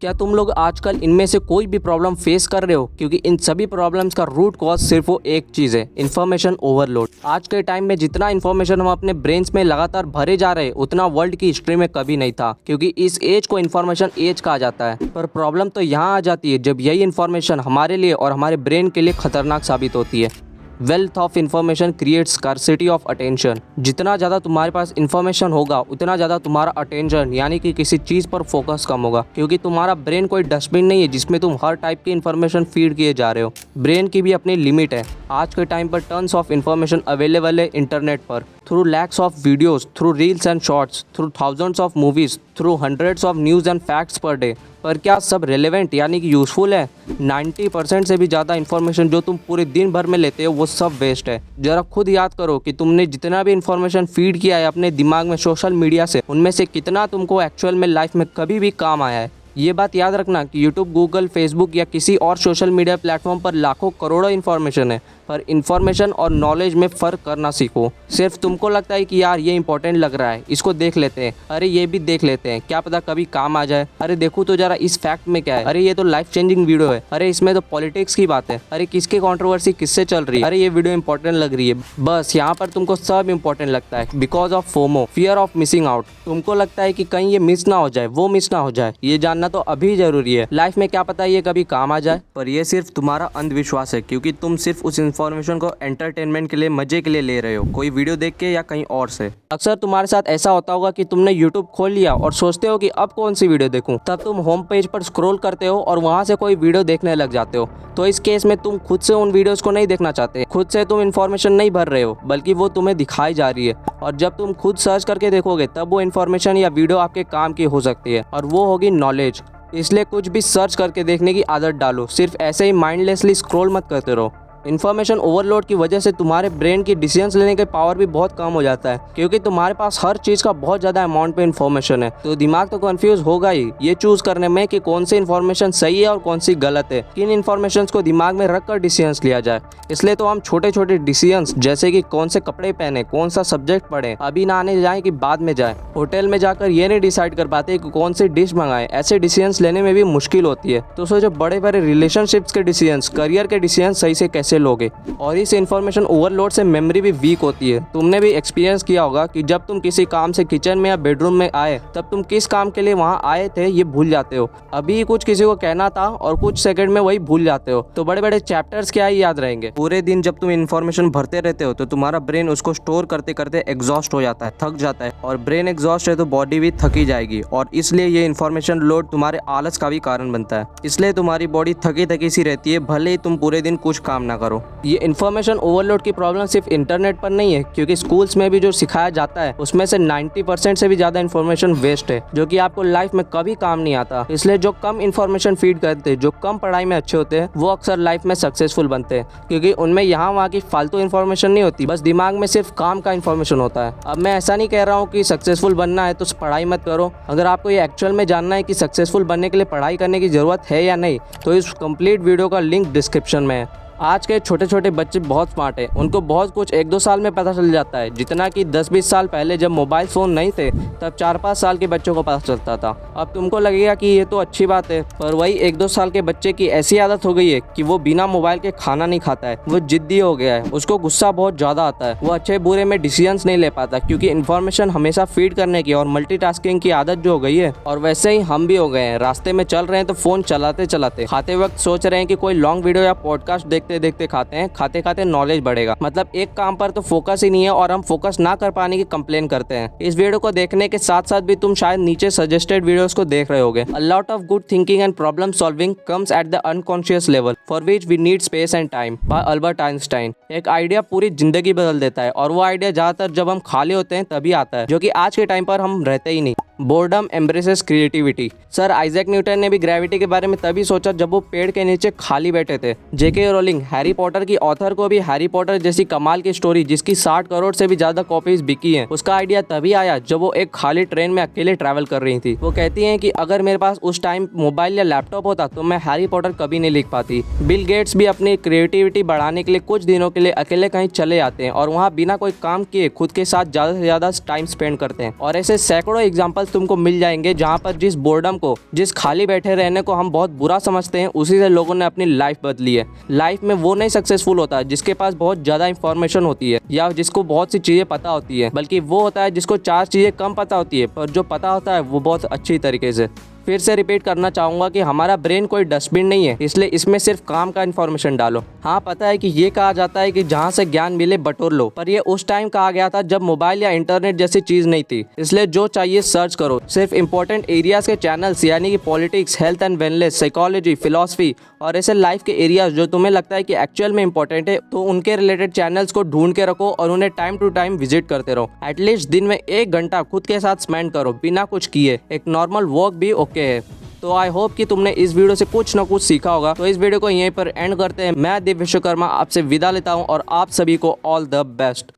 क्या तुम लोग आजकल इनमें से कोई भी प्रॉब्लम फेस कर रहे हो? क्योंकि इन सभी प्रॉब्लम्स का रूट कॉज सिर्फ वो एक चीज़ है, इन्फॉर्मेशन ओवरलोड। आज के टाइम में जितना इन्फॉर्मेशन हम अपने ब्रेन्स में लगातार भरे जा रहे हैं उतना वर्ल्ड की हिस्ट्री में कभी नहीं था, क्योंकि इस एज को इन्फॉर्मेशन एज कहा जाता है। पर प्रॉब्लम तो यहाँ आ जाती है जब यही इन्फॉर्मेशन हमारे लिए और हमारे ब्रेन के लिए खतरनाक साबित होती है। Wealth of information creates scarcity of attention. जितना ज़्यादा तुम्हारे पास इन्फॉर्मेशन होगा उतना ज़्यादा तुम्हारा अटेंशन यानी कि किसी चीज़ पर फोकस कम होगा, क्योंकि तुम्हारा ब्रेन कोई डस्टबिन नहीं है जिसमें तुम हर टाइप की इन्फॉर्मेशन फीड किए जा रहे हो। ब्रेन की भी अपनी लिमिट है। आज के टाइम पर टन्स ऑफ इन्फॉर्मेशन अवेलेबल है इंटरनेट पर, through lakhs of videos, through reels and shorts, through thousands of movies, through hundreds of news and facts per day. पर क्या सब रेलेवेंट यानी कि यूज़फुल है? 90% से भी ज़्यादा इन्फॉर्मेशन जो तुम पूरे दिन भर में लेते हो वो सब वेस्ट है। जरा खुद याद करो कि तुमने जितना भी इन्फॉर्मेशन फीड किया है अपने दिमाग में सोशल मीडिया से, उनमें से कितना तुमको एक्चुअल में लाइफ में कभी भी काम आया है। ये बात याद रखना कि यूट्यूब, गूगल, फेसबुक या किसी और सोशल मीडिया प्लेटफॉर्म पर लाखों करोड़ों इन्फॉर्मेशन है, पर इन्फॉर्मेशन और नॉलेज में फ़र्क करना सीखो। सिर्फ तुमको लगता है कि यार ये इंपॉर्टेंट लग रहा है, इसको देख लेते हैं, अरे ये भी देख लेते हैं, क्या पता कभी काम आ जाए, अरे देखो तो जरा इस फैक्ट में क्या है, अरे ये तो लाइफ चेंजिंग वीडियो है, अरे इसमें तो पॉलिटिक्स की बात है, अरे किसकी कंट्रोवर्सी किससे चल रही है, अरे ये वीडियो इंपॉर्टेंट लग रही है। बस यहाँ पर तुमको सब इंपॉर्टेंट लगता है because of FOMO, fear of missing out. तुमको लगता है कि कहीं ये मिस ना हो जाए, वो मिस ना हो जाए, ये जानना तो अभी जरूरी है। लाइफ में क्या पता ये कभी काम आ जाए। पर ये सिर्फ तुम्हारा अंधविश्वास है, क्योंकि तुम सिर्फ उस इन्फॉर्मेशन को एंटरटेनमेंट के लिए, मजे के लिए ले रहे हो, कोई वीडियो देख के या कहीं और से। अक्सर तुम्हारे साथ ऐसा होता होगा कि तुमने यूट्यूब खोल लिया और सोचते हो कि अब कौन सी वीडियो देखूं। तब तुम होम पेज पर स्क्रॉल करते हो और वहां से कोई वीडियो देखने लग जाते हो। तो इस केस में तुम खुद से उन वीडियोस को नहीं देखना चाहते, खुद से तुम इन्फॉर्मेशन नहीं भर रहे हो, बल्कि वो तुम्हें दिखाई जा रही है। और जब तुम खुद सर्च करके देखोगे तब वो इन्फॉर्मेशन या वीडियो आपके काम की हो सकती है, और वो होगी नॉलेज। इसलिए कुछ भी सर्च करके देखने की आदत डालो, सिर्फ ऐसे ही माइंडलेसली स्क्रॉल मत करते रहो। इन्फॉर्मेशन ओवरलोड की वजह से तुम्हारे ब्रेन की डिसीजंस लेने के पावर भी बहुत कम हो जाता है, क्योंकि तुम्हारे पास हर चीज़ का बहुत ज़्यादा अमाउंट पे इन्फॉर्मेशन है। तो दिमाग तो कंफ्यूज होगा ही ये चूज करने में कि कौन सी इन्फॉर्मेशन सही है और कौन सी गलत है, किन इन्फॉर्मेशन को दिमाग में रख कर डिसीजंस लिया जाए। इसलिए तो हम छोटे छोटे डिसीजंस जैसे कि कौन से कपड़े पहने, कौन सा सब्जेक्ट पढ़े, अभी नहाने जाए कि बाद में जाए, होटल में जाकर ये नहीं डिसाइड कर पाते कि कौन सी डिश मंगाए, ऐसे डिसीजंस लेने में भी मुश्किल होती है। तो सोचो बड़े बड़े रिलेशनशिप्स के डिसीजंस, करियर के डिसीजंस सही से कैसे लोगे। और इस इन्फॉर्मेशन ओवरलोड से मेमोरी भी वीक होती है। तुमने भी एक्सपीरियंस किया होगा कि जब तुम किसी काम से किचन में या बेडरूम में आए तब तुम किस काम के लिए वहां आए थे ये भूल जाते हो। अभी कुछ किसी को कहना था और कुछ सेकंड में वही भूल जाते हो। तो बड़े बड़े चैप्टर्स क्या ही याद रहेंगे। पूरे दिन जब तुम इन्फॉर्मेशन भरते रहते हो तो तुम्हारा ब्रेन उसको स्टोर करते करते एग्जॉस्ट हो जाता है, थक जाता है, और ब्रेन एग्जॉस्ट है तो बॉडी भी थकी जाएगी, और इसलिए ये इन्फॉर्मेशन लोड तुम्हारे आलस का भी कारण बनता है। इसलिए तुम्हारी बॉडी थकी थकी सी रहती है भले ही तुम पूरे दिन कुछ काम ना करो। ये इन्फॉर्मेशन ओवरलोड की प्रॉब्लम सिर्फ इंटरनेट पर नहीं है, क्योंकि स्कूल्स में भी जो सिखाया जाता है उसमें से 90% से भी ज्यादा इन्फॉर्मेशन वेस्ट है, जो कि आपको लाइफ में कभी काम नहीं आता। इसलिए जो कम इन्फॉर्मेशन फीड करते हैं, जो कम पढ़ाई में अच्छे होते हैं, वो अक्सर लाइफ में सक्सेसफुल बनते हैं, क्योंकि उनमें यहाँ वहाँ की फालतू इन्फॉर्मेशन नहीं होती, बस दिमाग में सिर्फ काम का इन्फॉर्मेशन होता है। अब मैं ऐसा नहीं कह रहा हूँ कि सक्सेसफुल बनना है तो पढ़ाई मत करो। अगर आपको ये एक्चुअल में जानना है कि सक्सेसफुल बनने के लिए पढ़ाई करने की जरूरत है या नहीं, तो इस कंप्लीट वीडियो का लिंक डिस्क्रिप्शन में है। आज के छोटे छोटे बच्चे बहुत स्मार्ट हैं, उनको बहुत कुछ 1-2 साल में पता चल जाता है, जितना कि 10-20 साल पहले जब मोबाइल फ़ोन नहीं थे तब 4-5 साल के बच्चों को पता चलता था। अब तुमको लगेगा कि ये तो अच्छी बात है, पर वही 1-2 साल के बच्चे की ऐसी आदत हो गई है कि वो बिना मोबाइल के खाना नहीं खाता है, वो जिद्दी हो गया है, उसको गुस्सा बहुत ज़्यादा आता है, वो अच्छे बुरे में डिसीजंस नहीं ले पाता, क्योंकि इन्फॉर्मेशन हमेशा फीड करने की और मल्टीटास्किंग की आदत जो हो गई है। और वैसे ही हम भी हो गए हैं, रास्ते में चल रहे हैं तो फ़ोन चलाते चलाते खाते वक्त सोच रहे हैं कि कोई लॉन्ग वीडियो या पॉडकास्ट देखते देखते खाते हैं, खाते खाते नॉलेज बढ़ेगा। मतलब एक काम पर तो फोकस ही नहीं है और हम फोकस ना कर पाने की कंप्लेन करते हैं। इस वीडियो को देखने के साथ साथ भी तुम शायद नीचे सजेस्टेड वीडियोस को देख रहे होगे। A lot of good thinking and problem solving comes at the unconscious level for which we need space and time, by Albert Einstein. एक आइडिया पूरी जिंदगी बदल देता है, और वो आइडिया ज्यादातर जब हम खाली होते हैं तभी आता है, जो कि आज के टाइम पर हम रहते ही नहीं। Boredom embraces creativity. Sir Isaac Newton ने भी ग्रेविटी के बारे में तभी सोचा जब वो पेड़ के नीचे खाली बैठे थे। जेके रोलिंग, हैरी पॉटर की ऑथर, को भी हैरी पॉटर जैसी कमाल की स्टोरी जिसकी 60 करोड़ से भी ज्यादा कॉपीज बिकी हैं, उसका आइडिया तभी आया जब वो एक खाली ट्रेन में अकेले ट्रैवल कर रही थी। वो कहती हैं कि अगर मेरे पास उस टाइम मोबाइल या लैपटॉप होता तो मैं हैरी पॉटर कभी नहीं लिख पाती। बिल गेट्स भी अपनी क्रिएटिविटी बढ़ाने के लिए कुछ दिनों के लिए अकेले कहीं चले जाते हैं और वहाँ बिना कोई काम किए खुद के साथ ज्यादा से ज्यादा टाइम स्पेंड करते हैं। और ऐसे सैकड़ों एग्जाम्पल एग्जाम्पल्स तुमको मिल जाएंगे जहाँ पर जिस बोर्डम को, जिस खाली बैठे रहने को हम बहुत बुरा समझते हैं, उसी से लोगों ने अपनी लाइफ बदली है। लाइफ में वो नहीं सक्सेसफुल होता जिसके पास बहुत ज़्यादा इंफॉर्मेशन होती है या जिसको बहुत सी चीज़ें पता होती है, बल्कि वो होता है जिसको 4 चीज़ें कम पता होती है पर जो पता होता है वो बहुत अच्छी तरीके से। फिर से रिपीट करना चाहूँगा कि हमारा ब्रेन कोई डस्टबिन नहीं है, इसलिए इसमें सिर्फ काम का इन्फॉर्मेशन डालो। हाँ, पता है कि ये कहा जाता है कि जहाँ से ज्ञान मिले बटोर लो, पर ये उस टाइम कहा गया था जब मोबाइल या इंटरनेट जैसी चीज़ नहीं थी। इसलिए जो चाहिए सर्च करो। सिर्फ इंपॉर्टेंट एरियाज़ के चैनल्स यानी कि politics, health and wellness, psychology, philosophy और ऐसे लाइफ के एरियाज जो तुम्हें लगता है कि एक्चुअल में इंपॉर्टेंट है, तो उनके रिलेटेड चैनल्स को ढूंढ के रखो और उन्हें टाइम टू टाइम विजिट करते रहो। एटलीस्ट दिन में 1 घंटा खुद के साथ स्पेंड करो बिना कुछ किए। एक नॉर्मल वॉक भी ओके है। तो आई होप कि तुमने इस वीडियो से कुछ ना कुछ सीखा होगा। तो इस वीडियो को यहीं पर एंड करते हैं। मैं दिव्य विश्वकर्मा आपसे विदा लेता हूं और आप सभी को ऑल द बेस्ट।